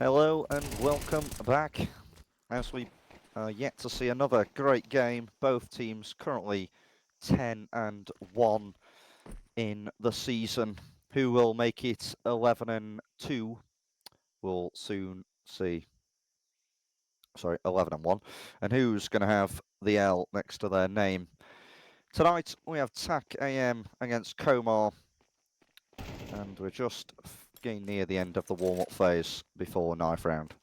Hello and welcome back as we are yet to see another great game. Both teams currently 10-1 in the season. Who will make it 11-2? We'll soon see. Sorry, 11-1. And who's going to have the L next to their name? Tonight we have TacAM against Komar, and we're just getting near the end of the warm-up phase before knife round.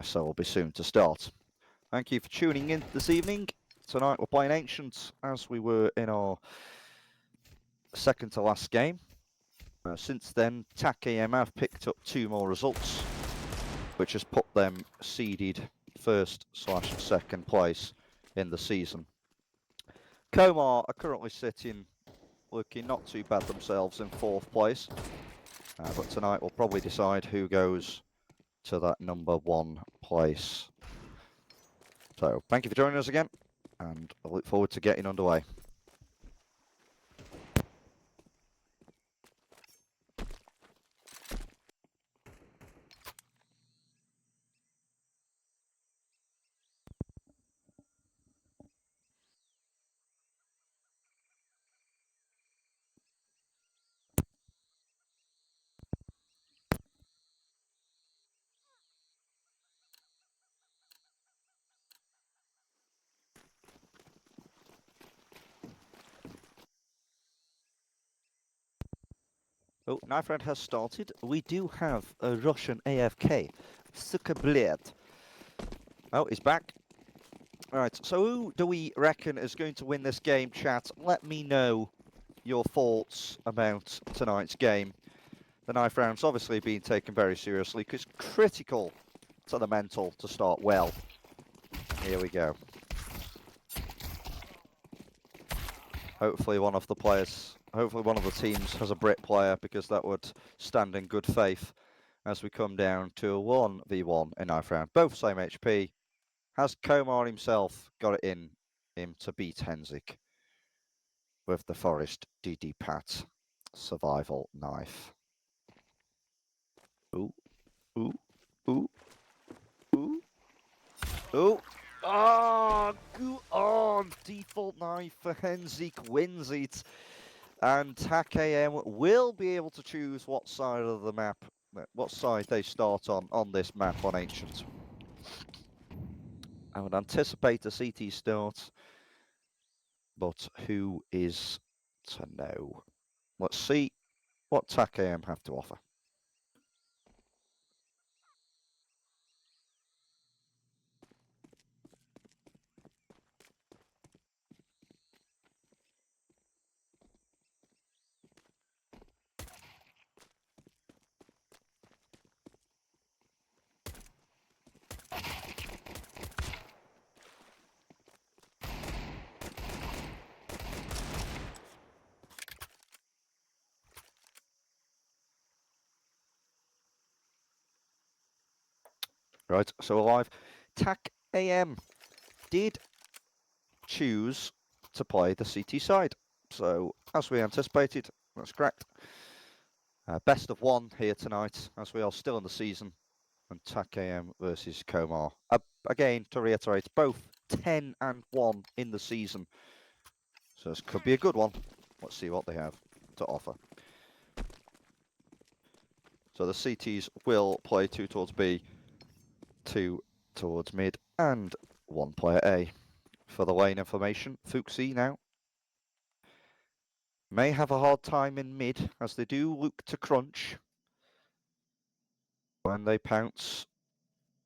So we'll be soon to start. Thank you for tuning in this evening. Tonight we're playing Ancients as we were in our second to last game. Since then, TacAM have picked up 2 more results, which has put them seeded first/second place in the season. Komar are currently sitting, looking not too bad themselves in 4th place, but tonight we'll probably decide who goes to that number 1 place. So thank you for joining us again, and I look forward to getting underway. Oh, knife round has started. We do have a Russian AFK, Sukabled. Oh, he's back. Alright, so who do we reckon is going to win this game, chat? Let me know your thoughts about tonight's game. The knife round's obviously being taken very seriously because critical to the mental to start well. Here we go. Hopefully one of the teams has a Brit player, because that would stand in good faith as we come down to a 1v1 in knife round. Both same HP. Has Komar himself got it in him to beat Henzik with the Forest DD Pat survival knife? Ooh, ooh, ooh, ooh, ooh. Oh, go on! Default knife for Henzik wins it. And TacAM will be able to choose what side of the map, what side they start on this map on Ancient. I would anticipate a CT start, but who is to know? Let's see what TacAM have to offer. Right, so alive. TacAM did choose to play the CT side. So, as we anticipated, that's correct. Best of 1 here tonight, as we are still in the season. And TacAM versus Komar. Again, to reiterate, both 10-1 in the season. So this could be a good one. Let's see what they have to offer. So the CTs will play 2 towards B, 2 towards mid, and 1 player A. For the lane information, Fuxi now may have a hard time in mid, as they do look to crunch. When they pounce,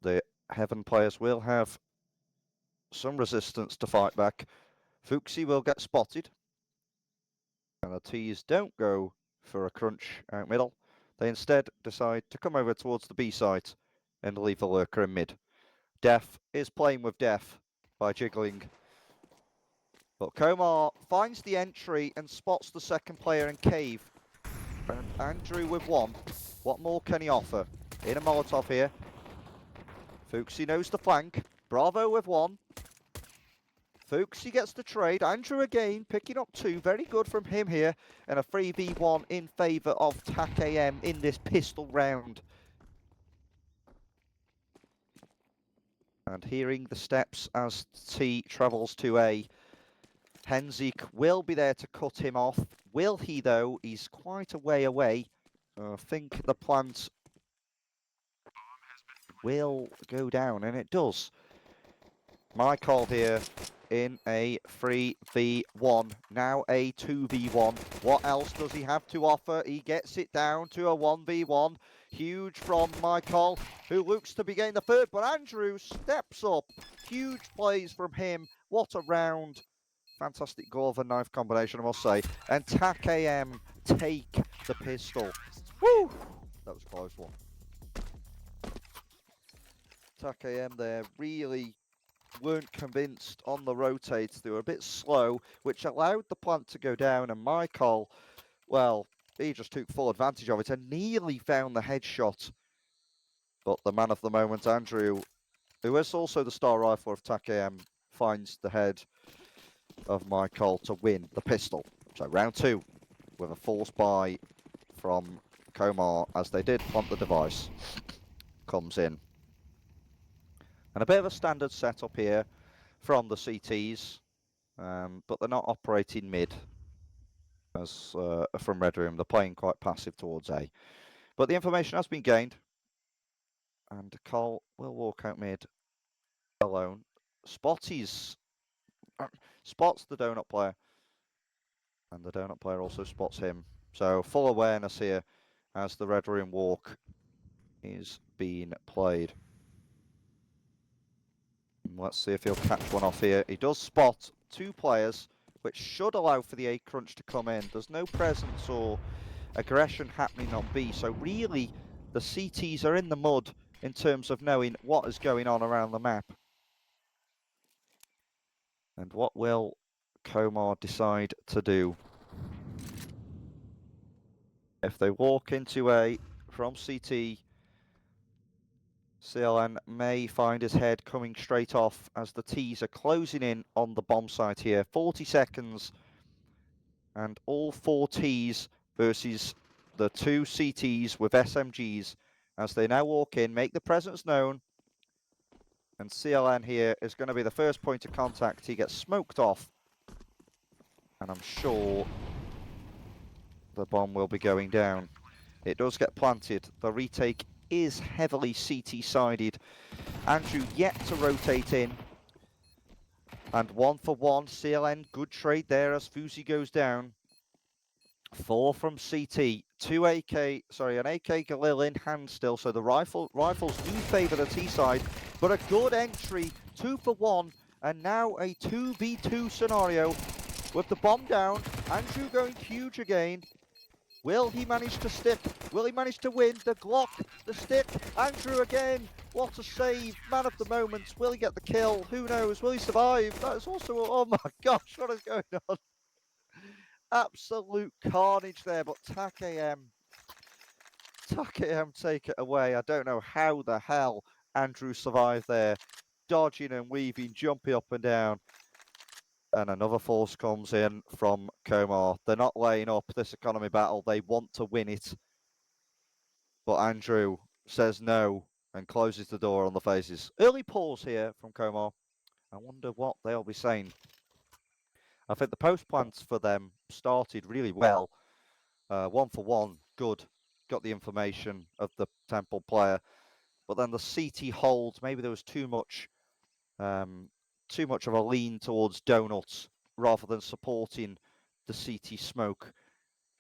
the Heaven players will have some resistance to fight back. Fuxi will get spotted. And the T's don't go for a crunch out middle. They instead decide to come over towards the B site and leave the lurker in mid. Def is playing with Def by jiggling. But Komar finds the entry and spots the second player in cave. And Andrew with 1. What more can he offer? In a Molotov here. Fuxi knows the flank. Bravo with 1. Fuxi gets the trade. Andrew again picking up 2. Very good from him here. And a 3v1 in favour of TacAM in this pistol round. And hearing the steps as T travels to A, Henzik will be there to cut him off. Will he, though? He's quite a way away. I think the plant will go down, and it does. My call here in a 3v1, now a 2v1. What else does he have to offer? He gets it down to a 1v1. Huge from Michael, who looks to be getting the third, but Andrew steps up. Huge plays from him. What a round. Fantastic glove and knife combination, I must say. And TacAM take the pistol. Woo! That was a close one. TacAM there really weren't convinced on the rotates. They were a bit slow, which allowed the plant to go down. And Michael, well, he just took full advantage of it and nearly found the headshot. But the man of the moment, Andrew, who is also the star rifler of TacAM, finds the head of Michael to win the pistol. So round two, with a force buy from Komar, as they did plant the device, comes in. And a bit of a standard setup here from the CTs, but they're not operating mid as from Red Room. They're playing quite passive towards A. But the information has been gained, and Cole will walk out mid alone. Spotty's spots the donut player, and the donut player also spots him. So full awareness here as the Red Room walk is being played. Let's see if he'll catch one off here. He does spot two players, which should allow for the A crunch to come in. There's no presence or aggression happening on B, so really the CTs are in the mud in terms of knowing what is going on around the map. And what will Komar decide to do? If they walk into A from CT, CLN may find his head coming straight off as the Ts are closing in on the bomb site here. 40 seconds and all four Ts versus the two CTs with SMGs as they now walk in, make the presence known. And CLN here is going to be the first point of contact. He gets smoked off. And I'm sure the bomb will be going down. It does get planted. The retake is heavily CT-sided. Andrew yet to rotate in. And 1 for 1, CLN, good trade there as Fuzi goes down. 4 from CT, an AK Galil in hand still, so the rifles do favour the T side, but a good entry, 2 for 1, and now a 2v2 scenario with the bomb down. Andrew going huge again. Will he manage to stick? Will he manage to win? The Glock, the stick, Andrew again. What a save, man of the moment. Will he get the kill? Who knows? Will he survive? That is also, oh my gosh, what is going on? Absolute carnage there, but TacAM take it away. I don't know how the hell Andrew survived there. Dodging and weaving, jumping up and down. And another force comes in from Komar. They're not laying up this economy battle. They want to win it. But Andrew says no and closes the door on the faces. Early pause here from Komar. I wonder what they'll be saying. I think the post plants for them started really well. 1 for 1, good. Got the information of the Temple player. But then the CT hold, maybe there was too much of a lean towards donuts rather than supporting the CT smoke.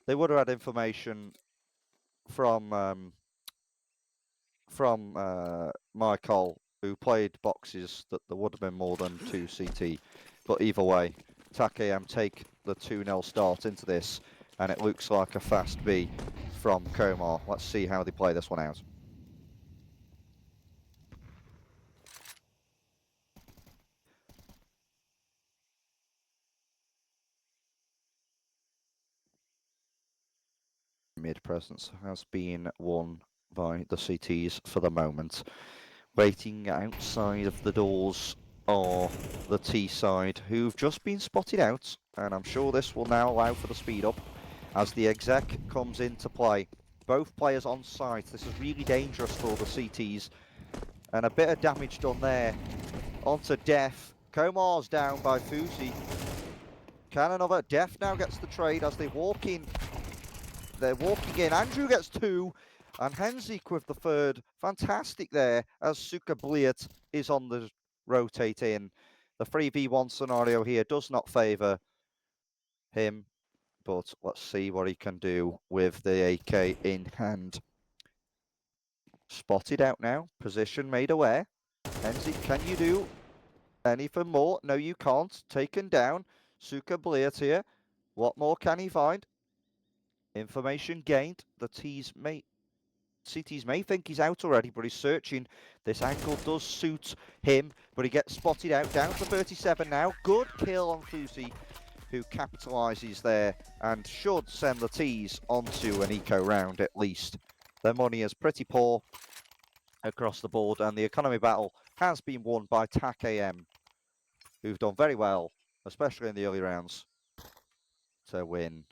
They would have had information from Michael, who played boxes, that there would have been more than 2 CT. But either way, TacAM take the 2-0 start into this, and it looks like a fast B from Komar. Let's see how they play this one out. Mid presence has been won by the CTs for the moment. Waiting outside of the doors are the T side, who've just been spotted out, and I'm sure this will now allow for the speed up as the exec comes into play. Both players on site. This is really dangerous for the CTs And a bit of damage done there. Onto Def. Komar's down by Fusi. Can another? Def now gets the trade as they walk in. They're walking in. Andrew gets 2. And Henzik with the 3rd. Fantastic there as Suka Bliert is on the rotate in. The 3v1 scenario here does not favour him. But let's see what he can do with the AK in hand. Spotted out now. Position made aware. Henzik, can you do anything more? No, you can't. Taken down. Suka Bliert here. What more can he find? Information gained. The CTs may think he's out already, but he's searching. This angle does suit him, but he gets spotted out. Down to 37 now. Good kill on Fusi, who capitalises there and should send the T's onto an eco round at least. Their money is pretty poor across the board, and the economy battle has been won by TacAM, who've done very well, especially in the early rounds, to win,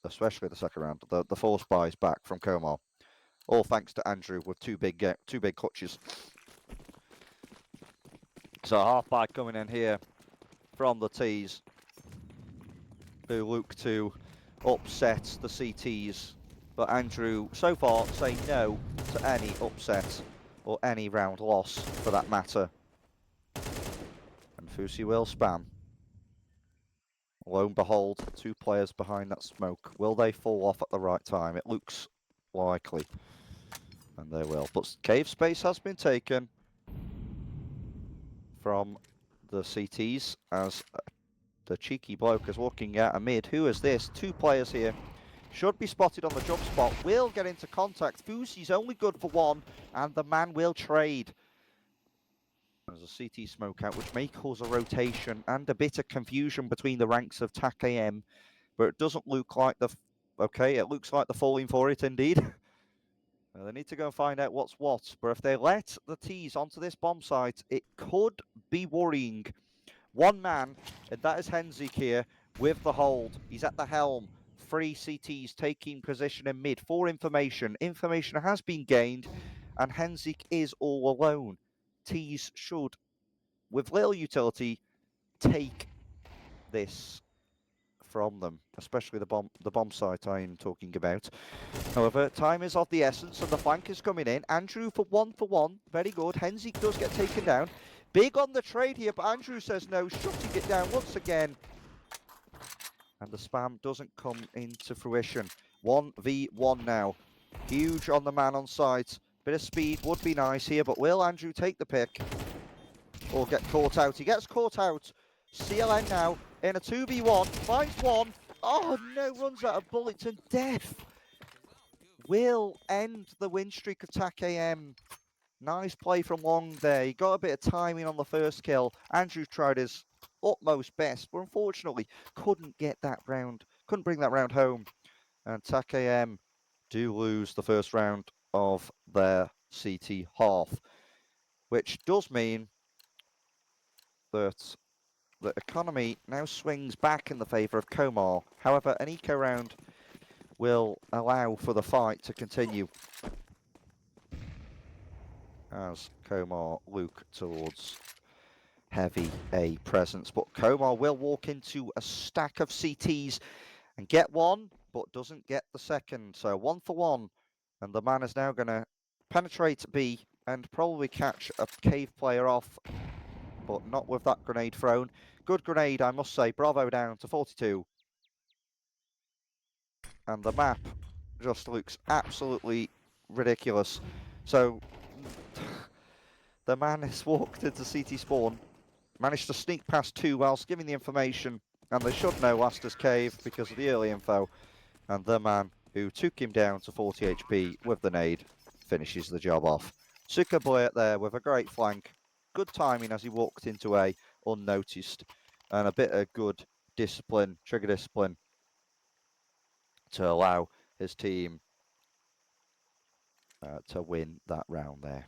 especially the second round. The force buys back from Komar, all thanks to Andrew with two big clutches. So half buy coming in here from the T's, who look to upset the CTs, but Andrew so far saying no to any upset or any round loss for that matter. And Fusi will spam. Lo and behold, 2 players behind that smoke. Will they fall off at the right time? It looks likely. And they will. But cave space has been taken from the CTs as the cheeky bloke is looking at a mid. Who is this? 2 players here. Should be spotted on the jump spot. Will get into contact. Fusi's only good for 1, and the man will trade. There's a CT smoke out, which may cause a rotation and a bit of confusion between the ranks of TacAM, but it doesn't look like the... Okay, it looks like they're falling for it indeed. They need to go and find out what's what, but if they let the T's onto this bomb site, it could be worrying. 1 man, and that is Henzik here with the hold. He's at the helm. 3 CTs taking position in mid for information. Information has been gained, and Henzik is all alone. T's should, with little utility, take this from them, especially the bomb site I am talking about. However, time is of the essence, and the flank is coming in. Andrew for 1, very good. Henzik does get taken down. Big on the trade here, but Andrew says no, shutting it down once again. And the spam doesn't come into fruition. 1v1 now. Huge on the man on site. Bit of speed would be nice here, but will Andrew take the pick? Or get caught out? He gets caught out. CLN now in a 2v1. Finds 1. Oh no, runs out of bullets and death. Will end the win streak of TacAM. Nice play from Long there. He got a bit of timing on the first kill. Andrew tried his utmost best, but unfortunately couldn't get that round, couldn't bring that round home. And TacAM do lose the first round of their CT half, which does mean that the economy now swings back in the favour of Komar. However, an eco round will allow for the fight to continue as Komar look towards heavy A presence. But Komar will walk into a stack of CTs and get 1, but doesn't get the second. So 1 for 1. And the man is now going to penetrate B and probably catch a cave player off, but not with that grenade thrown. Good grenade, I must say. Bravo down to 42. And the map just looks absolutely ridiculous. So the man has walked into CT spawn, managed to sneak past 2 whilst giving the information, and they should know Laster's cave because of the early info. And the man who took him down to 40 HP with the nade finishes the job off. Suka Bliert there with a great flank. Good timing as he walked into A unnoticed, and a bit of good discipline, trigger discipline, to allow his team to win that round there.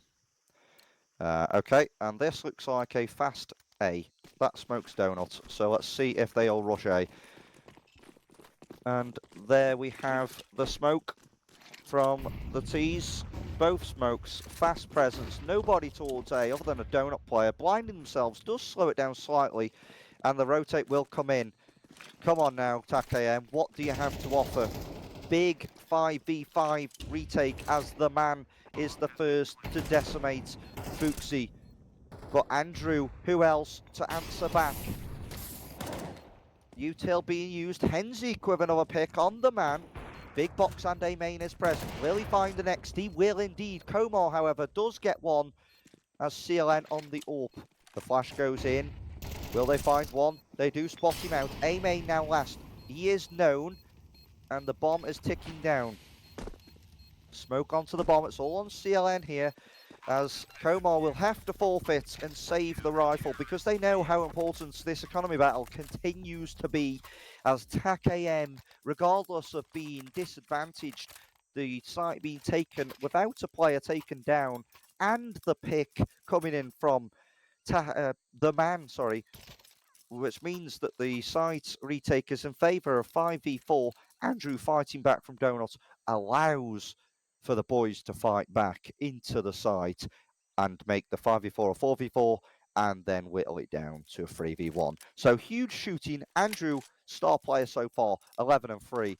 Okay, and this looks like a fast A. That smokes donut, so let's see if they all rush A. And there we have the smoke from the T's. both smokes, fast presence, nobody towards A other than a donut player, blinding themselves, does slow it down slightly, and the rotate will come in. Come on now, TacAM, what do you have to offer? Big 5v5 retake as the man is the first to decimate Fuxi. But Andrew, who else to answer back? Util being used, Henzik with another pick on the man. Big box and a main is present. Will he find the next? He will indeed. Komar, however, does get one as CLN on the AWP. The flash goes in. Will they find one? They do spot him out. A main now last. He is known, and the bomb is ticking down. Smoke onto the bomb. It's all on CLN here, as Komar will have to forfeit and save the rifle because they know how important this economy battle continues to be, as TacAM, regardless of being disadvantaged, the site being taken without a player taken down, and the pick coming in from the man, which means that the site retake is in favour of 5v4. Andrew fighting back from Donut allows for the boys to fight back into the site and make the 5v4 a 4v4 and then whittle it down to a 3v1. So huge shooting. Andrew, star player so far, 11 and 3,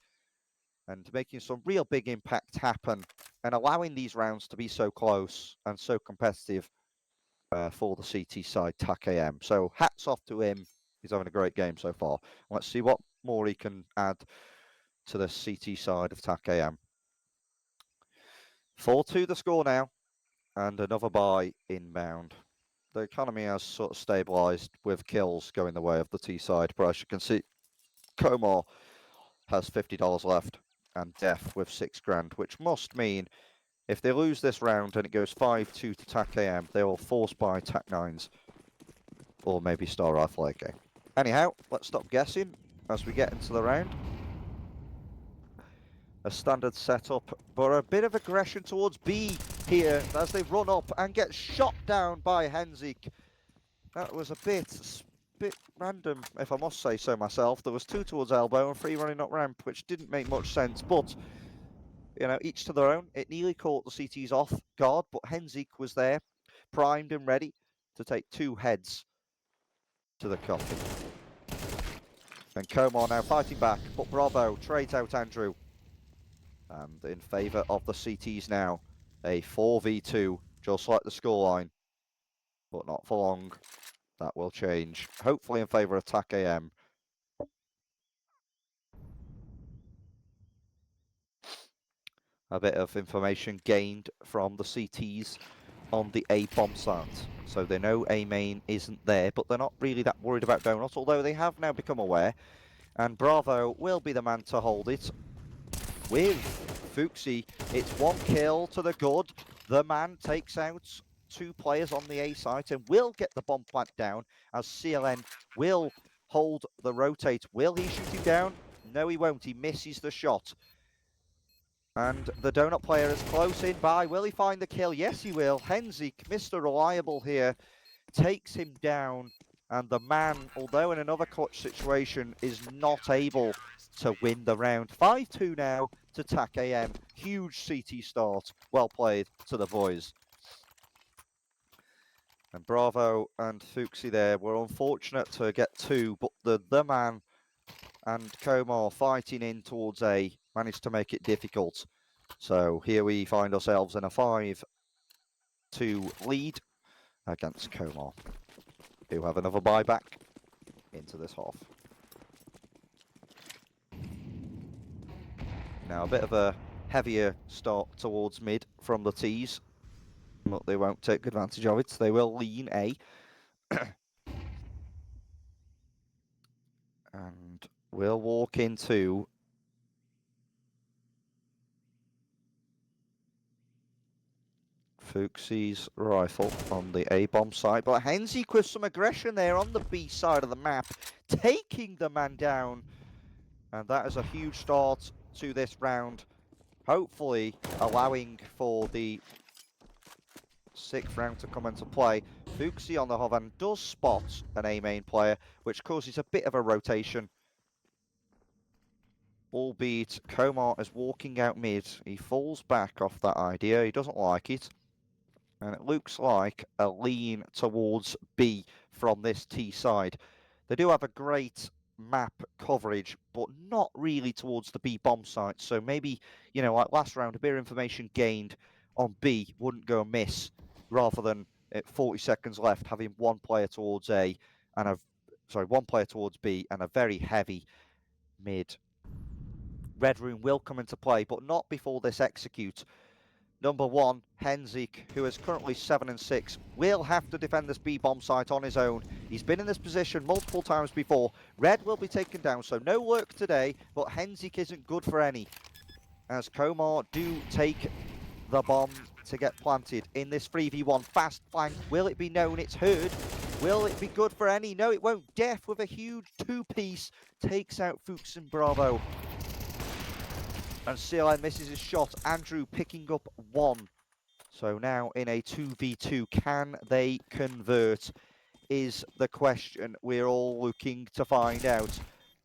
and making some real big impact happen and allowing these rounds to be so close and so competitive for the CT side, TacAM. So hats off to him. He's having a great game so far. Let's see what more he can add to the CT side of TacAM. 4-2 the score now, and another buy inbound. The economy has sort of stabilised with kills going the way of the T side, but as you can see, Komar has $50 left, and Def with 6 grand, which must mean if they lose this round and it goes 5-2 to TacAM, they will force buy TAC-9s, or maybe Star Rifle AK. Anyhow, let's stop guessing as we get into the round. A standard setup, but a bit of aggression towards B here as they run up and get shot down by Henzik. That was a bit random, if I must say so myself. There was 2 towards elbow and 3 running up ramp, which didn't make much sense, but you know, each to their own. It nearly caught the CTs off guard, but Henzik was there, primed and ready to take 2 heads to the coffin. And Komar now fighting back, but Bravo trades out Andrew. And in favour of the CTs now, a 4v2, just like the scoreline, but not for long. That will change, hopefully in favour of TacAM. A bit of information gained from the CTs on the A bomb site. So they know A main isn't there, but they're not really that worried about Donut, although they have now become aware. And Bravo will be the man to hold it. With Fuxi, it's 1 kill to the good. The man takes out 2 players on the A site and will get the bomb plant down, as CLN will hold the rotate. Will he shoot him down? No, he won't. He misses the shot. And the Donut player is close in by. Will he find the kill? Yes, he will. Henzik, Mr. Reliable here, takes him down. And the man, although in another clutch situation, is not able to win the round. 5-2 now to TacAM. Huge CT start. Well played to the boys. And Bravo and Fuxi there were unfortunate to get 2, but the man and Komar fighting in towards A managed to make it difficult. So here we find ourselves in a 5-2 lead against Komar, who have another buyback into this half. Now a bit of a heavier start towards mid from the T's, but they won't take advantage of it. They will lean A. And we'll walk into Fuxi's rifle on the A-bomb side, but Henzik with some aggression there on the B side of the map, taking the man down, and that is a huge start to this round, hopefully allowing for the 6th round to come into play. Fuxi on the Hovan does spot an A main player, which causes a bit of a rotation. albeit Komar is walking out mid. He falls back off that idea. He doesn't like it. And it looks like a lean towards B from this T side. They do have a great map coverage, but not really towards the B bomb site. So maybe, you know, like last round, a bit of information gained on B wouldn't go amiss, rather than at 40 seconds left having one player towards A and one player towards B and a very heavy mid. Red Room will come into play, but not before this execute. Number one, Henzik, who is currently 7 and 6, will have to defend this B-bomb site on his own. He's been in this position multiple times before. Red will be taken down, so no lurk today, but Henzik isn't good for any, as Komar do take the bomb to get planted in this 3v1 fast flank. Will it be known? It's heard. Will it be good for any? No, it won't. Def with a huge two-piece takes out Fuchs and Bravo. And CLN misses his shot. Andrew picking up one. So now in a 2v2, can they convert is the question we're all looking to find out.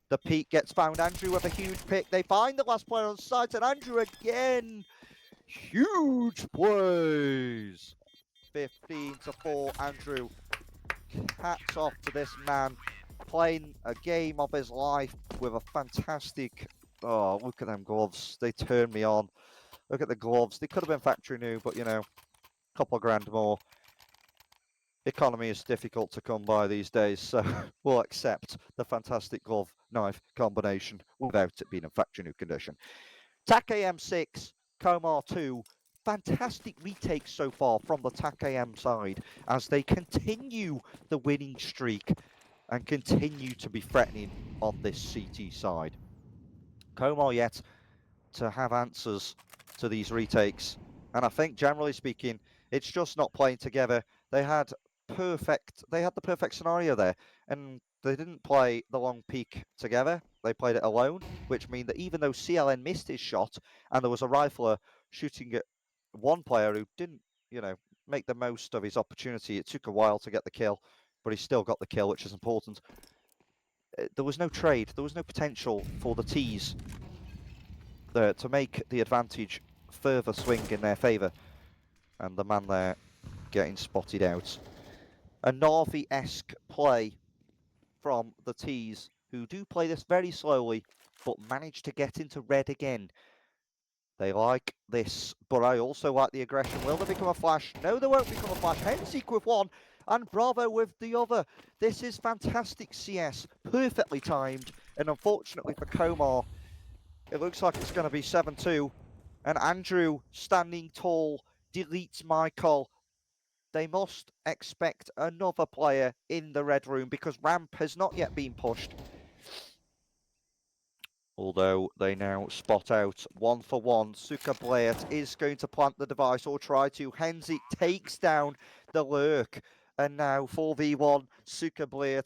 The peak gets found. Andrew with a huge pick. They find the last player on site, and Andrew again. Huge plays. 15-4. Andrew, hats off to this man. Playing a game of his life with a fantastic... Oh, look at them gloves. They turn me on. Look at the gloves. They could have been factory new, but, you know, a couple of grand more. Economy is difficult to come by these days, so we'll accept the fantastic glove-knife combination without it being in factory new condition. TacAM 6, Komar 2. Fantastic retakes so far from the TacAM side as they continue the winning streak and continue to be threatening on this CT side. Komar yet to have answers to these retakes, and I think generally speaking it's just not playing together. They had the perfect scenario there, and they didn't play the long peak together. They played it alone, which means that even though CLN missed his shot and there was a rifler shooting at one player who didn't, you know, make the most of his opportunity, it took a while to get the kill, but he still got the kill, which is important. There was no trade, there was no potential for the T's to make the advantage further swing in their favour, and the man there getting spotted out. A Navi-esque play from the T's, who do play this very slowly, but manage to get into red again. They like this, but I also like the aggression. Will they become a flash? No, they won't become a flash. Henzik with one, and Bravo with the other. This is fantastic CS, perfectly timed, and unfortunately for Komar, it looks like it's going to be 7-2, and Andrew, standing tall, deletes Michael. They must expect another player in the red room because ramp has not yet been pushed. Although they now spot out 1-for-1. Suka Blair is going to plant the device or try to. Henzik takes down the lurk. And now 4v1, Suka Blair.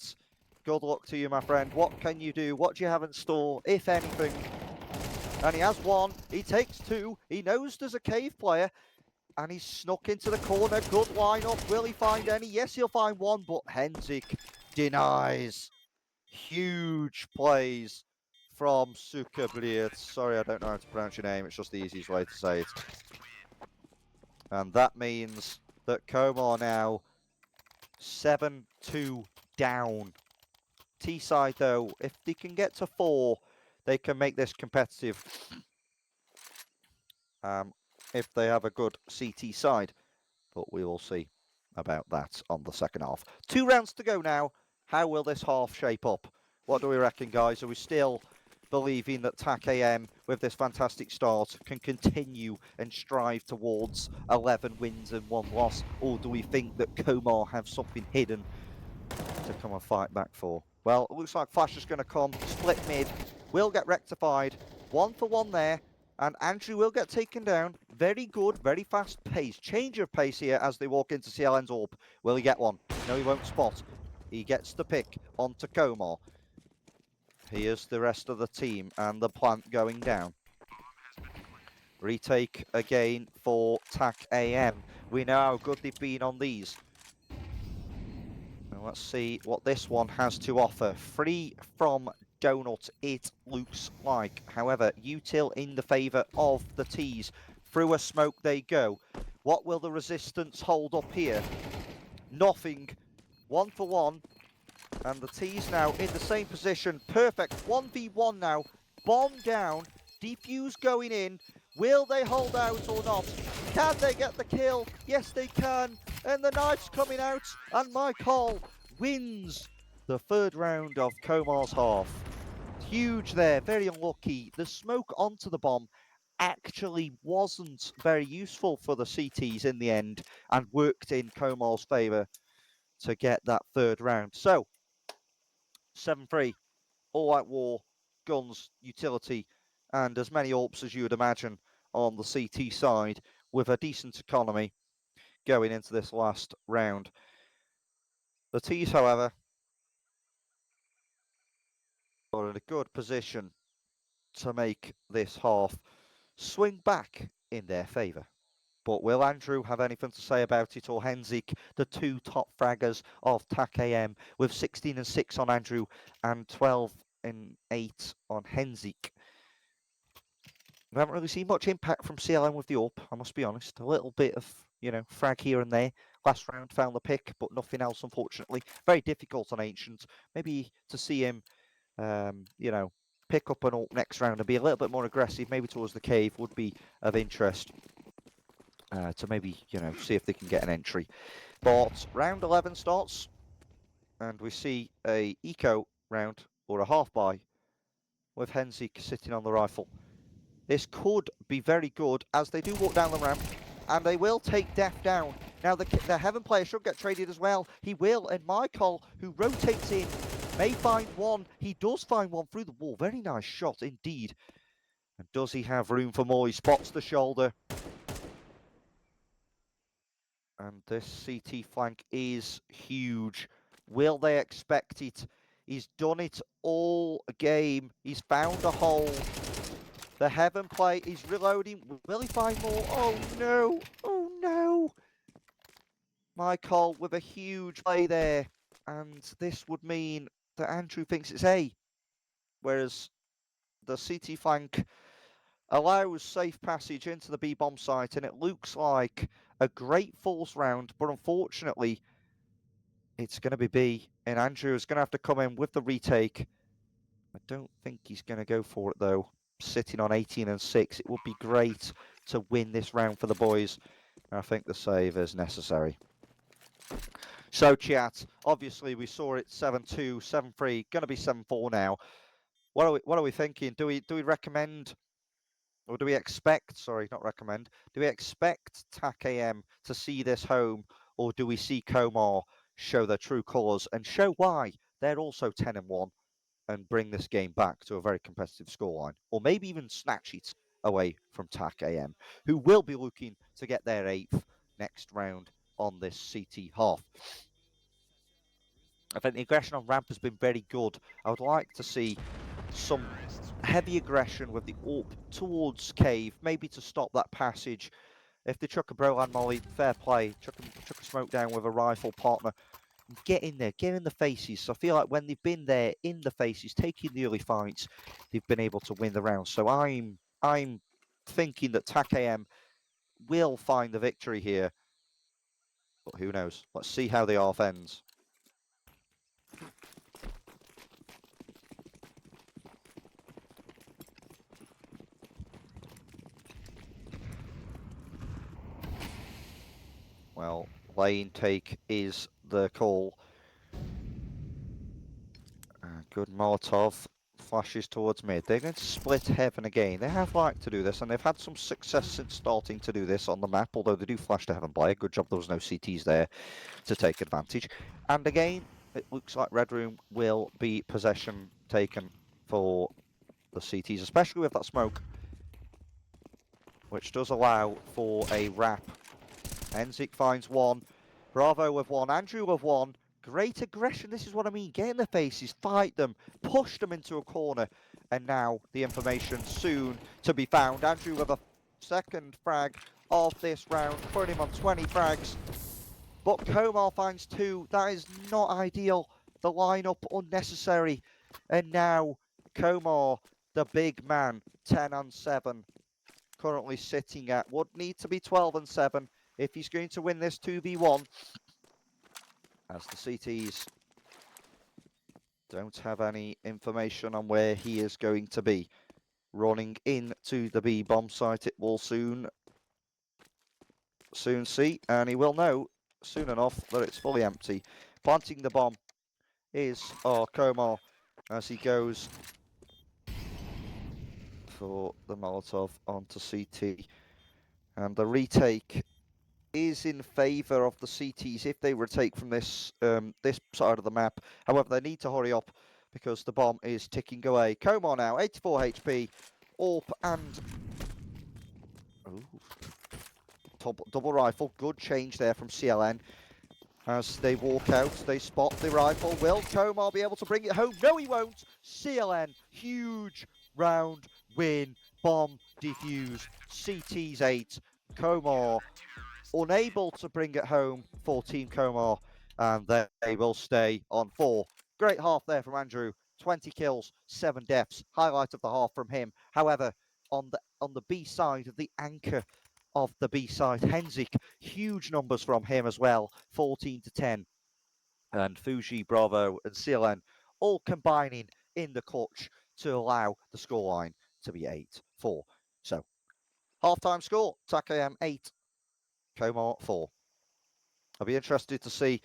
Good luck to you, my friend. What can you do? What do you have in store, if anything? And he has one. He takes two. He knows there's a cave player. And he's snuck into the corner. Good lineup. Will he find any? Yes, he'll find one. But Henzik denies. Huge plays from Suka Bliert. Sorry, I don't know how to pronounce your name. It's just the easiest way to say it. And that means that Komar now 7-2 down. T-side, though, if they can get to 4, they can make this competitive. If they have a good CT side. But we will see about that on the second half. 2 rounds to go now. How will this half shape up? What do we reckon, guys? Are we still believing that TacAM, with this fantastic start, can continue and strive towards 11 wins and 1 loss? Or do we think that Komar have something hidden to come and fight back for? Well, it looks like Flash is going to come. Split mid. Will get rectified. 1-for-1 there. And Andrew will get taken down. Very good, very fast pace. Change of pace here as they walk into CLN's AWP. Will he get one? No, he won't spot. He gets the pick onto Komar. Here's the rest of the team and the plant going down. Retake again for TacAM. We know how good they've been on these. And let's see what this one has to offer. Free from donut, it looks like. However, util in the favour of the T's. Through a smoke they go. What will the resistance hold up here? Nothing. 1 for 1. And the T's now in the same position. Perfect. 1v1 now. Bomb down. Defuse going in. Will they hold out or not? Can they get the kill? Yes, they can. And the knife's coming out. And Michael wins the third round of Komar's half. Huge there. Very unlucky. The smoke onto the bomb actually wasn't very useful for the CTs in the end and worked in Komar's favour to get that third round. So, 7-3, all-out war, guns, utility, and as many AWPs as you would imagine on the CT side, with a decent economy going into this last round. The T's, however, are in a good position to make this half swing back in their favour. But will Andrew have anything to say about it, or Henzik, the two top fraggers of TacAM, with 16 and 6 on Andrew and 12 and 8 on Henzik? We haven't really seen much impact from CLM with the AWP, I must be honest. A little bit of, frag here and there. Last round found the pick, but nothing else, unfortunately. Very difficult on Ancient. Maybe to see him, pick up an AWP next round and be a little bit more aggressive, maybe towards the cave, would be of interest. To maybe, see if they can get an entry. But round 11 starts, and we see a eco round, or a half buy, with Henzik sitting on the rifle. This could be very good, as they do walk down the ramp, and they will take Def down. Now, the Heaven player should get traded as well. He will, and Michael, who rotates in, may find one. He does find one through the wall. Very nice shot indeed. And does he have room for more? He spots the shoulder. And this CT flank is huge. Will they expect it? He's done it all game. He's found a hole. The Heaven play is reloading. Will he find more? Oh no! Oh no! Michael with a huge play there. And this would mean that Andrew thinks it's A. Whereas the CT flank allows safe passage into the B bomb site, and it looks like a great force round, but unfortunately it's going to be B, and Andrew is going to have to come in with the retake. I don't think he's going to go for it though. Sitting on 18 and 6, it would be great to win this round for the boys. I think the save is necessary. So chat, obviously we saw it 7-2, 7-3, going to be 7-4 now. What are we thinking? Do we recommend, or do we expect? Sorry, not recommend. Do we expect TacAM to see this home, or do we see Komar show their true colours and show why they're also 10 and 1 and bring this game back to a very competitive scoreline, or maybe even snatch it away from TacAM, who will be looking to get their 8th next round on this CT half. I think the aggression on ramp has been very good. I would like to see some heavy aggression with the AWP towards cave, maybe to stop that passage. If they chuck a Broland molly, fair play. Chuck a smoke down with a rifle partner. Get in there, get in the faces. So I feel like when they've been there in the faces, taking the early fights, they've been able to win the round. So I'm thinking that TacAM will find the victory here. But who knows? Let's see how the half ends. Well, lane take is the call. Good Molotov flashes towards mid. They're going to split Heaven again. They have liked to do this, and they've had some success since starting to do this on the map, although they do flash to Heaven player. Good job there was no CTs there to take advantage. And again, it looks like Red Room will be possession taken for the CTs, especially with that smoke, which does allow for a wrap. Henzik finds one. Bravo with one. Andrew with one. Great aggression. This is what I mean. Get in the faces, fight them, push them into a corner. And now the information soon to be found. Andrew with a second frag of this round, putting him on 20 frags. But Komar finds 2. That is not ideal. The lineup unnecessary. And now Komar, the big man, 10 and 7, currently sitting at, would need to be 12 and 7 if he's going to win this 2v1, as the CTs don't have any information on where he is going to be. Running into the B bomb site, it will soon see, and he will know soon enough that it's fully empty. Planting the bomb is Komar as he goes for the Molotov onto CT. And the retake is in favour of the CTs if they retake from this this side of the map. However, they need to hurry up because the bomb is ticking away. Komar now, 84 HP, AWP and... Ooh. Double rifle, good change there from CLN. As they walk out, they spot the rifle. Will Komar be able to bring it home? No, he won't. CLN, huge round win. Bomb defused. CT's 8. Komar unable to bring it home for Team Komar. And they will stay on 4. Great half there from Andrew. 20 kills, 7 deaths. Highlight of the half from him. However, on the B side of the anchor of the B side, Henzik, huge numbers from him as well, 14 to 10. And Fuji, Bravo, and CLN all combining in the clutch to allow the scoreline to be 8-4. So, half-time score, TacAM 8, Komar 4. I'll be interested to see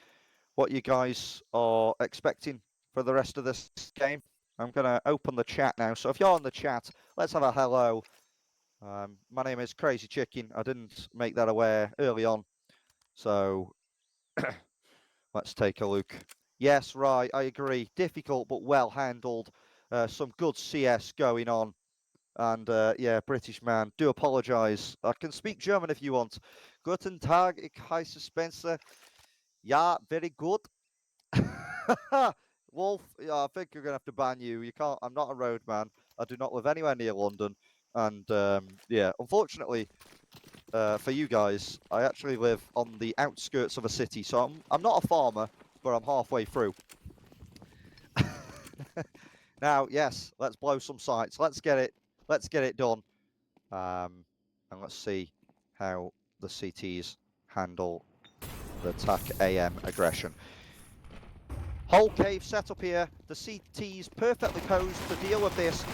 what you guys are expecting for the rest of this game. I'm going to open the chat now. So if you're on the chat, let's have a hello. My name is Crazy Chicken. I didn't make that aware early on. So let's take a look. Yes, right, I agree. Difficult, but well handled. Some good CS going on. And yeah, British man, do apologise. I can speak German if you want. Guten Tag, ich heiße Spencer. Ja, very good. Wolf, yeah, I think you're going to have to ban you. You can't, I'm not a roadman. I do not live anywhere near London. And yeah, unfortunately for you guys, I actually live on the outskirts of a city. So I'm not a farmer, but I'm halfway through. Now, yes, let's blow some sites. Let's get it done. And let's see how the CTs handle the TacAM aggression. Whole cave set up here. The CTs perfectly posed to deal with this.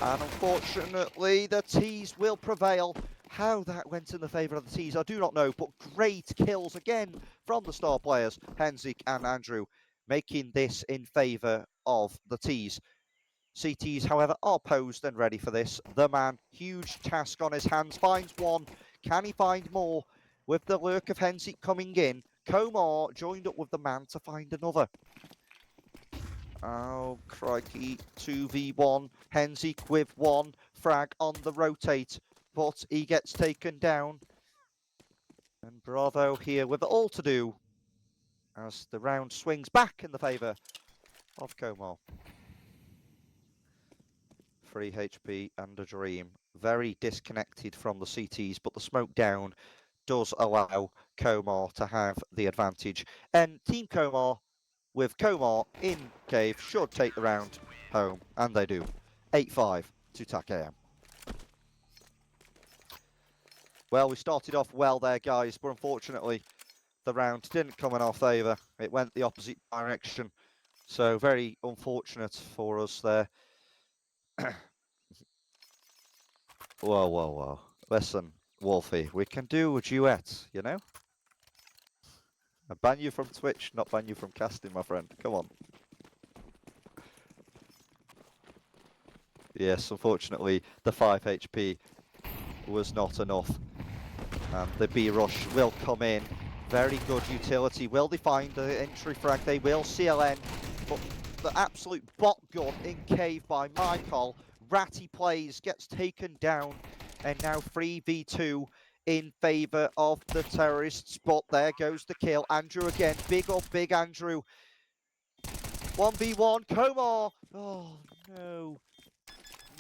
And unfortunately, the T's will prevail. How that went in the favour of the T's, I do not know. But great kills again from the star players, Henzik and Andrew, making this in favour of the T's. CTs, however, are posed and ready for this. The man, huge task on his hands, finds one. Can he find more? With the lurk of Henzik coming in, Komar joined up with the man to find another. Oh, crikey, 2v1. Henzik with one. Frag on the rotate, but he gets taken down. And Bravo here with it all to do as the round swings back in the favour of Komar. 3 HP and a dream. Very disconnected from the CTs, but the smoke down does allow Komar to have the advantage. And Team Komar, with Komar in cave, should take the round home, and they do. 8-5 to TacAM. Well, we started off well there, guys, but unfortunately, the round didn't come in our favour. It went the opposite direction, so very unfortunate for us there. Whoa, whoa, whoa. Listen, Wolfie, we can do a duet, you know? I ban you from Twitch, not ban you from casting, my friend. Come on. Yes, unfortunately, the 5 HP was not enough. And the B rush will come in. Very good utility. Will they find the entry frag? They will. CLN. But the absolute bot gun in cave by Michael. Ratty plays, gets taken down. And now 3v2 in favour of the terrorists. But there goes the kill. Andrew again. Big up, big Andrew. 1v1. Komar. Oh, no.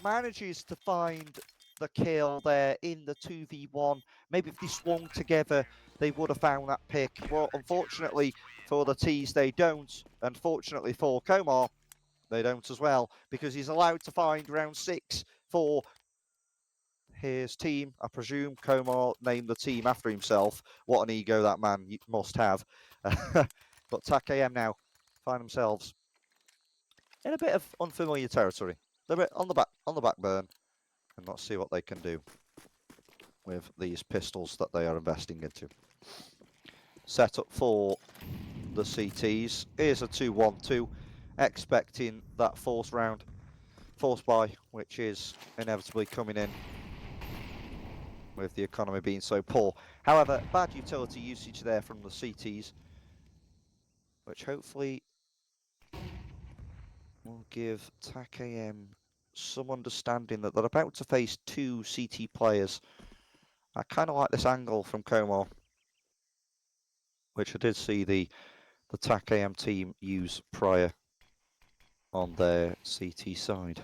Manages to find the kill there in the 2v1. Maybe if they swung together, they would have found that pick. Well, unfortunately for the T's, they don't. Unfortunately for Komar, They don't as well, because he's allowed to find round 6 for his team. I presume Komar named the team after himself. What an ego that man must have. But TacAM now find themselves in a bit of unfamiliar territory. They're a bit on the back burn, and let's see what they can do with these pistols that they are investing into. Set up for the CTs. Here's a 2-1-2, expecting that force buy, which is inevitably coming in with the economy being so poor. However, bad utility usage there from the CTs, which hopefully will give TacAM some understanding that they're about to face 2 CT players. I kind of like this angle from Komar, which I did see the TacAM team use prior on their CT side.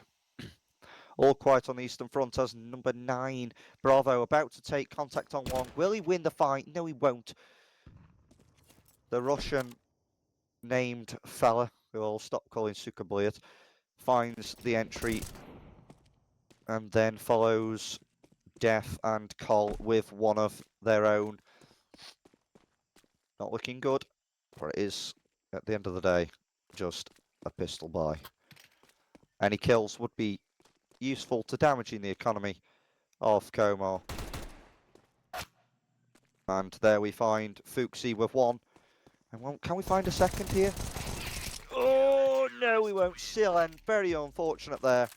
All quiet on the Eastern Front as number 9, Bravo, about to take contact on Wong. Will he win the fight? No, he won't. The Russian named fella, who I'll stop calling Sukabliat, finds the entry and then follows Def and Col with one of their own. Not looking good, but it is, at the end of the day, just a pistol buy. Any kills would be useful to damaging the economy of Komar. And there we find Fuxi with one. And can we find a second here? Oh, no, we won't. Silen, very unfortunate there.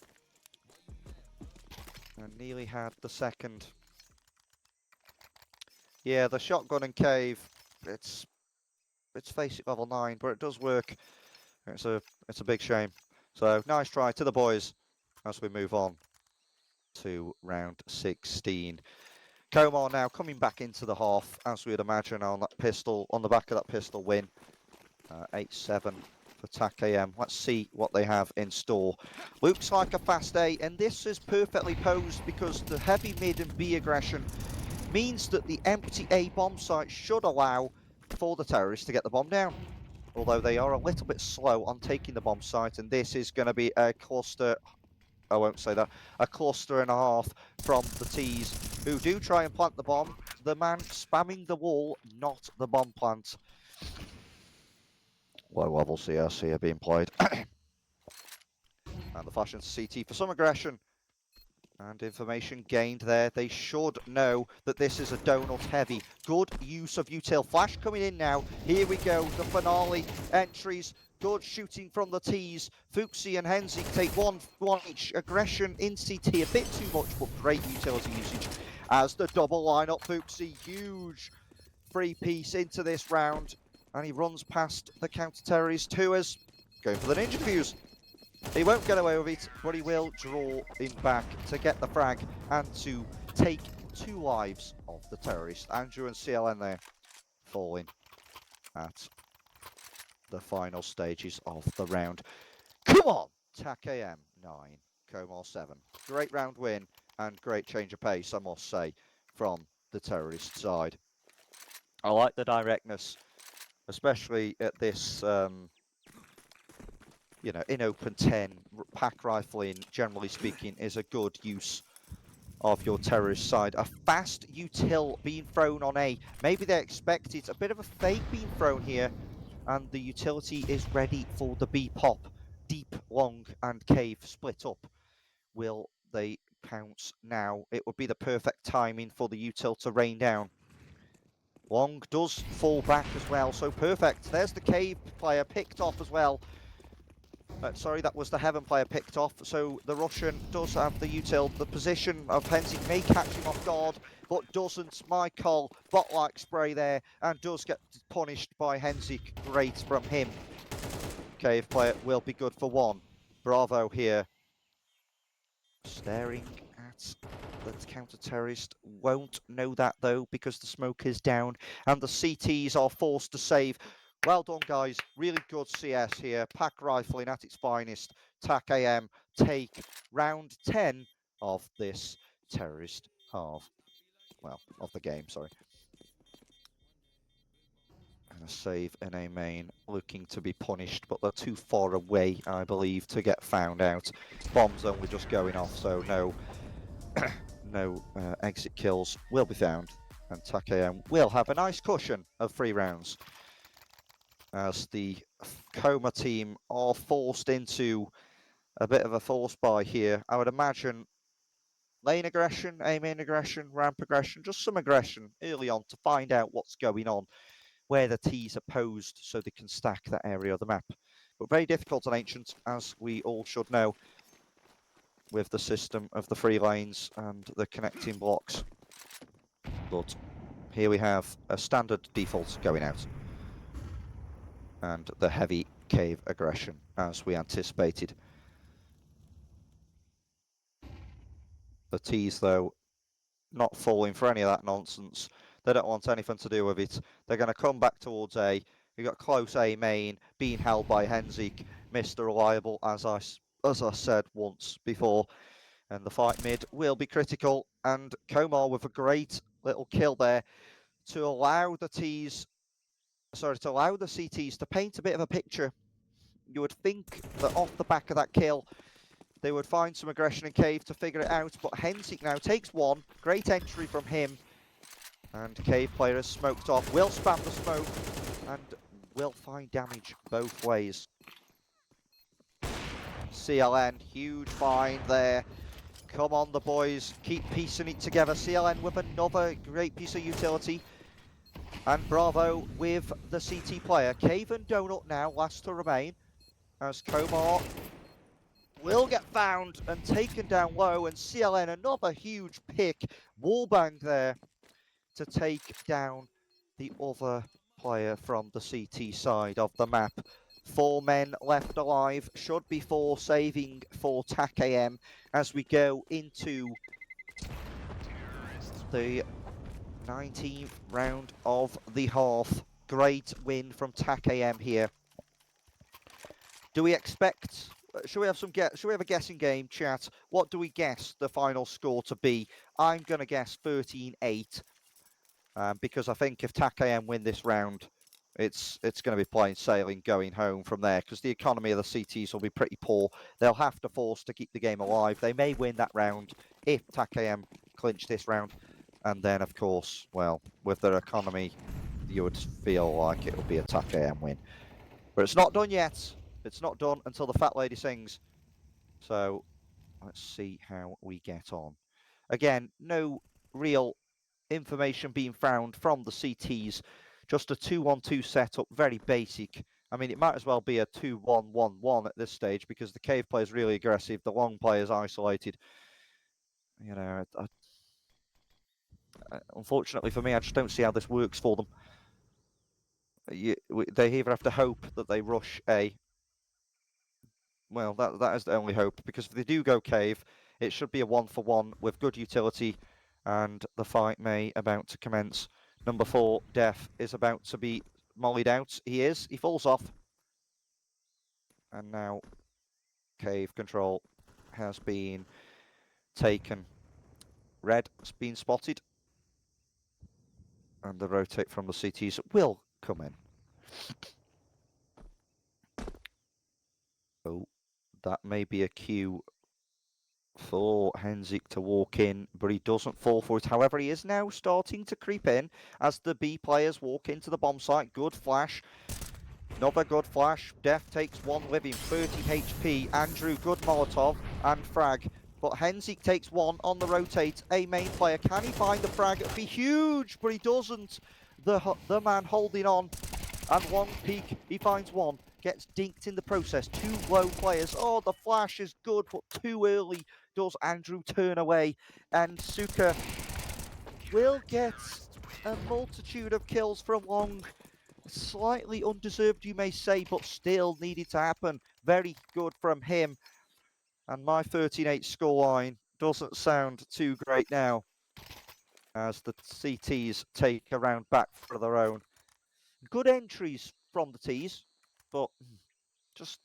And nearly had the second. Yeah, the shotgun and cave, it's face it level 9, but it does work. It's a big shame. So nice try to the boys as we move on to round 16. Komar now coming back into the half, as we'd imagine, on that pistol, on the back of that pistol win. 8-7 for TacAM. Let's see what they have in store. Looks like a fast A, and this is perfectly posed because the heavy mid and B aggression means that the empty A bomb site should allow for the terrorists to get the bomb down. Although they are a little bit slow on taking the bomb site, and this is going to be a cluster, I won't say that, a cluster and a half from the T's, who do try and plant the bomb. The man spamming the wall, not the bomb plant. Low level CS here being played. And the flash into CT for some aggression. And information gained there. They should know that this is a donut heavy. Good use of util. Flash coming in now. Here we go. The finale entries. Good shooting from the T's. Fuxi and Henzik take one each. Aggression in CT. A bit too much, but great utility usage. As the double lineup, Fuxi, huge free piece into this round. And he runs past the counter-terrorist, who is going for the ninja fuse. He won't get away with it, but he will draw him back to get the frag and to take 2 lives of the terrorist. Andrew and CLN there falling at the final stages of the round. Come on! TacAM 9, Komar 7. Great round win and great change of pace, I must say, from the terrorist side. I like the directness, especially at this you know, in Open 10, pack rifling, generally speaking, is a good use of your terrorist side. A fast util being thrown on A. Maybe they expect it. A bit of a fake being thrown here. And the utility is ready for the B pop. Deep, long, and cave split up. Will they pounce now? It would be the perfect timing for the util to rain down. Long does fall back as well, so perfect. There's the cave player picked off as well. Sorry, that was the Heaven player picked off, so the Russian does have the util. The position of Henzik may catch him off guard, but doesn't. Michael, bot-like spray there, and does get punished by Henzik. Great from him. Cave player will be good for 1. Bravo here. Staring at the counter-terrorist. Won't know that, though, because the smoke is down, and the CTs are forced to save. Well done, guys. Really good CS here. Pack rifling at its finest. TacAM take round 10 of this terrorist half. Well, of the game, sorry. And a save in A main, looking to be punished, but they're too far away, I believe, to get found out. Bombs only just going off, so no exit kills will be found. And TacAM will have a nice cushion of 3 rounds, as the Coma team are forced into a bit of a force buy here. I would imagine lane aggression, A main aggression, ramp aggression, just some aggression early on to find out what's going on, where the T's are posed, so they can stack that area of the map. But very difficult on Ancient, as we all should know, with the system of the 3 lanes and the connecting blocks. But here we have a standard default going out, and the heavy cave aggression, as we anticipated. The T's, though, not falling for any of that nonsense. They don't want anything to do with it. They're going to come back towards A. We got close A main, being held by Henzik, Mr. Reliable, as I said once before. And the fight mid will be critical. And Komar with a great little kill there to allow the CTs to paint a bit of a picture. You would think that off the back of that kill, they would find some aggression in Cave to figure it out, but Henzik now takes one. Great entry from him. And Cave player is smoked off, will spam the smoke, and will find damage both ways. CLN, huge find there. Come on, the boys, keep piecing it together. CLN with another great piece of utility. And Bravo with the CT player. Cave and Donut now, last to remain, as Komar will get found and taken down low, and CLN another huge pick, wallbang there to take down the other player from the CT side of the map. 4 men left alive, should be 4 saving for TacAM as we go into the 19th round of the half. Great win from TacAM here. Do we expect? Should we have a guessing game, chat? What do we guess the final score to be? I'm gonna guess 13-8, because I think if TacAM win this round, it's going to be plain sailing going home from there, because the economy of the CTs will be pretty poor. They'll have to force to keep the game alive. They may win that round if TacAM clinch this round, and then of course, well, with their economy, you would feel like it will be a TacAM win. But it's not done yet. It's not done until the fat lady sings. So let's see how we get on. Again, no real information being found from the CTs. Just a 2-1-2 setup, very basic. I mean, it might as well be a 2-1-1-1 at this stage, because the cave player is really aggressive, the long player is isolated. You know, unfortunately for me, I just don't see how this works for them. They either have to hope that they rush A. Well, that is the only hope, because if they do go cave, it should be a 1-for-1 with good utility, and the fight may about to commence. Number 4, Def, is about to be mollied out. He falls off. And now cave control has been taken. Red has been spotted. And the rotate from the CTs will come in. Oh, that may be a cue for Henzik to walk in, but he doesn't fall for it. However, he is now starting to creep in as the B players walk into the bomb site. Good flash. Another good flash. Def takes 1 living, 30 HP. Andrew, good Molotov and frag. But Henzik takes 1 on the rotate. A main player, can he find the frag? It'd be huge, but he doesn't. The man holding on. And long peak, he finds 1. Gets dinked in the process. 2 low players. Oh, the flash is good, but too early does Andrew turn away. And Suka will get a multitude of kills from long. Slightly undeserved, you may say, but still needed to happen. Very good from him. And my 13-8 scoreline doesn't sound too great now, as the CTs take a round back for their own. Good entries from the T's, but just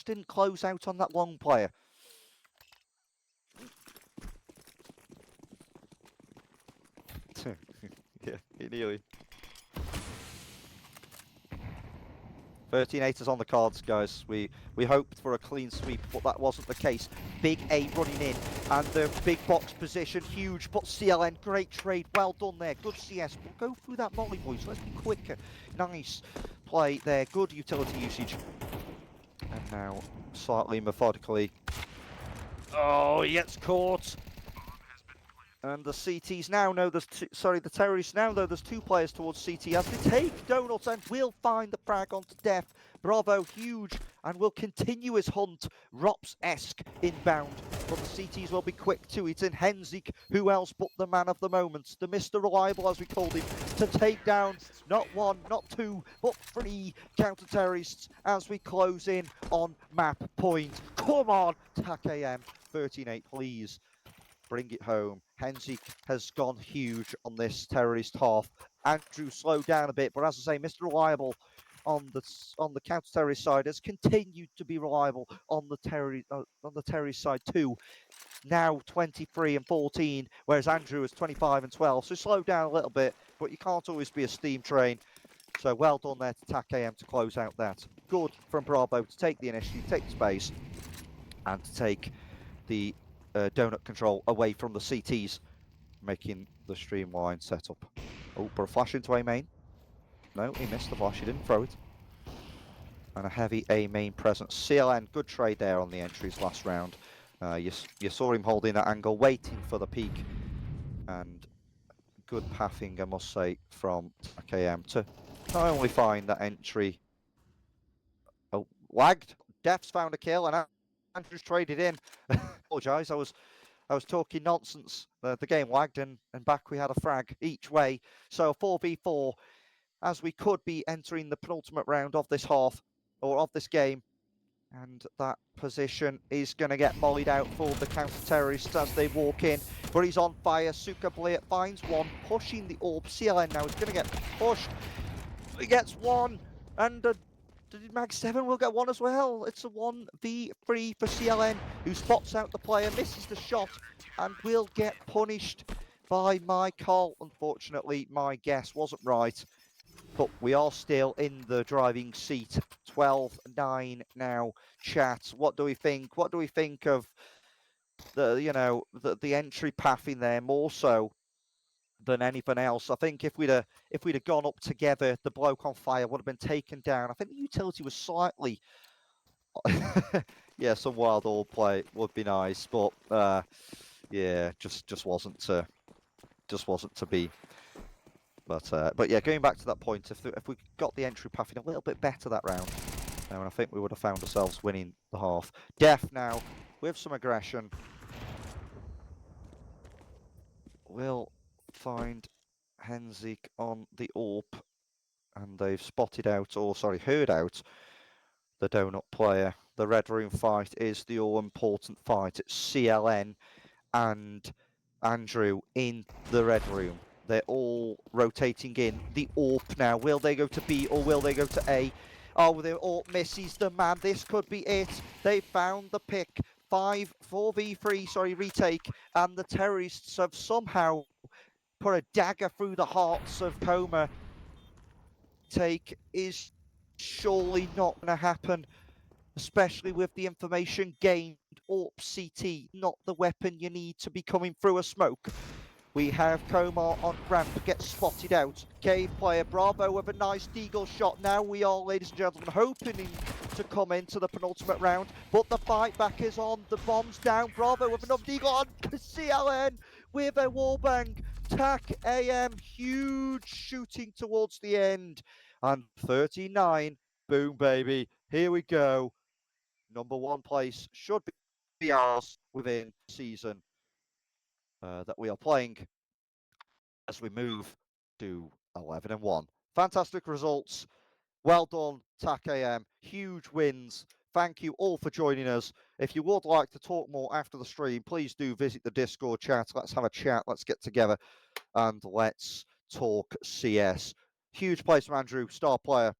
didn't close out on that long player. Yeah, he nearly. 13-8 is on the cards, guys. We hoped for a clean sweep, but that wasn't the case. Big A running in, and the big box position, huge, but CLN, great trade, well done there. Good CS, but go through that molly, boys. Let's be quicker. Nice play there, good utility usage. And now, slightly methodically. Oh, he gets caught. And the CTs now know there's the terrorists now know there's two players towards CT as they take Donuts and will find the frag onto Def. Bravo, huge, and will continue his hunt. Rops-esque inbound, but the CTs will be quick too. It's in Henzik, who else but the man of the moment, the Mr. Reliable as we called him, to take down not one, not two, but three counter-terrorists as we close in on map point. Come on, TacAM 13-8, please. Bring it home. Henzik has gone huge on this terrorist half. Andrew slowed down a bit, but as I say, Mr. Reliable on the counter-terrorist side has continued to be reliable on the terrorist side too. Now 23 and 14, whereas Andrew is 25 and 12. So slowed down a little bit, but you can't always be a steam train. So well done there to TacAM to close out that. Good from Bravo to take the initiative, take the space, and to take the donut control away from the CTs, making the streamlined setup. Oh, but a flash into A main. No, he missed the flash, he didn't throw it. And a heavy A main presence. CLN, good trade there on the entries last round. You saw him holding that angle, waiting for the peak. And good pathing, I must say, from TacAM to not only find that entry. Oh, lagged. Def's found a kill, and Andrew's traded in. Apologise, I was talking nonsense. The game lagged, and back we had a frag each way. So 4v4, as we could be entering the penultimate round of this half, or of this game. And that position is going to get mollied out for the counter-terrorists as they walk in. But he's on fire. Suka Bliat finds one, pushing the orb. CLN now is going to get pushed. He gets one, and Mag 7 will get one as well. It's a 1v3 for CLN, who spots out the player, misses the shot, and will get punished by my call. Unfortunately, my guess wasn't right, but we are still in the driving seat. 12-9 now, chat. What do we think? What do we think of the entry path in there more so than anything else? I think if we'd have gone up together, the bloke on fire would have been taken down. I think the utility was slightly, yeah, some wild all play would be nice, but yeah, just wasn't to be. But yeah, going back to that point, if we got the entry pathing a little bit better that round, and I think we would have found ourselves winning the half. Def now with some aggression will find Henzik on the AWP, and they've spotted out, or sorry, heard out the donut player. The red room fight is the all-important fight. It's CLN and Andrew in the red room. They're all rotating in the AWP now. Will they go to B or will they go to A? Oh, the AWP misses the man. This could be it. They found the pick. 4v3, sorry, retake. And the terrorists have somehow put a dagger through the hearts of Coma. Take is surely not going to happen, especially with the information gained. AWP CT, not the weapon you need to be coming through a smoke. We have Komar on ramp, gets spotted out. Cave player, Bravo with a nice deagle shot. Now we are, ladies and gentlemen, hoping to come into the penultimate round, but the fight back is on. The bomb's down. Bravo with another deagle on. CLN with a wallbang. TacAM, huge shooting towards the end. And 39, boom, baby. Here we go. Number one place should be ours within season that we are playing as we move to 11-1. Fantastic results. Well done, TacAM. Huge wins. Thank you all for joining us. If you would like to talk more after the stream, please do visit the Discord chat. Let's have a chat. Let's get together and let's talk CS. Huge place from Andrew, star player,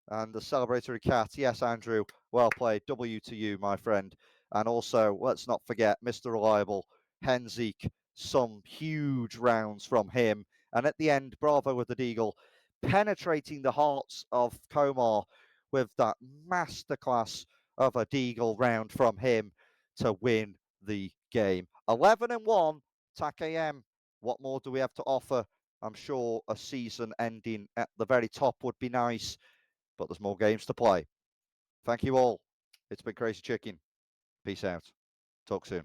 and the celebratory cat. Yes, Andrew, well played. W to you, my friend. And also, let's not forget Mr. Reliable, Henzik, some huge rounds from him. And at the end, Bravo with the deagle, penetrating the hearts of Komar with that masterclass of a deagle round from him to win the game. 11-1, TacAM. What more do we have to offer? I'm sure a season ending at the very top would be nice, but there's more games to play. Thank you all. It's been Crazy Chicken. Peace out. Talk soon.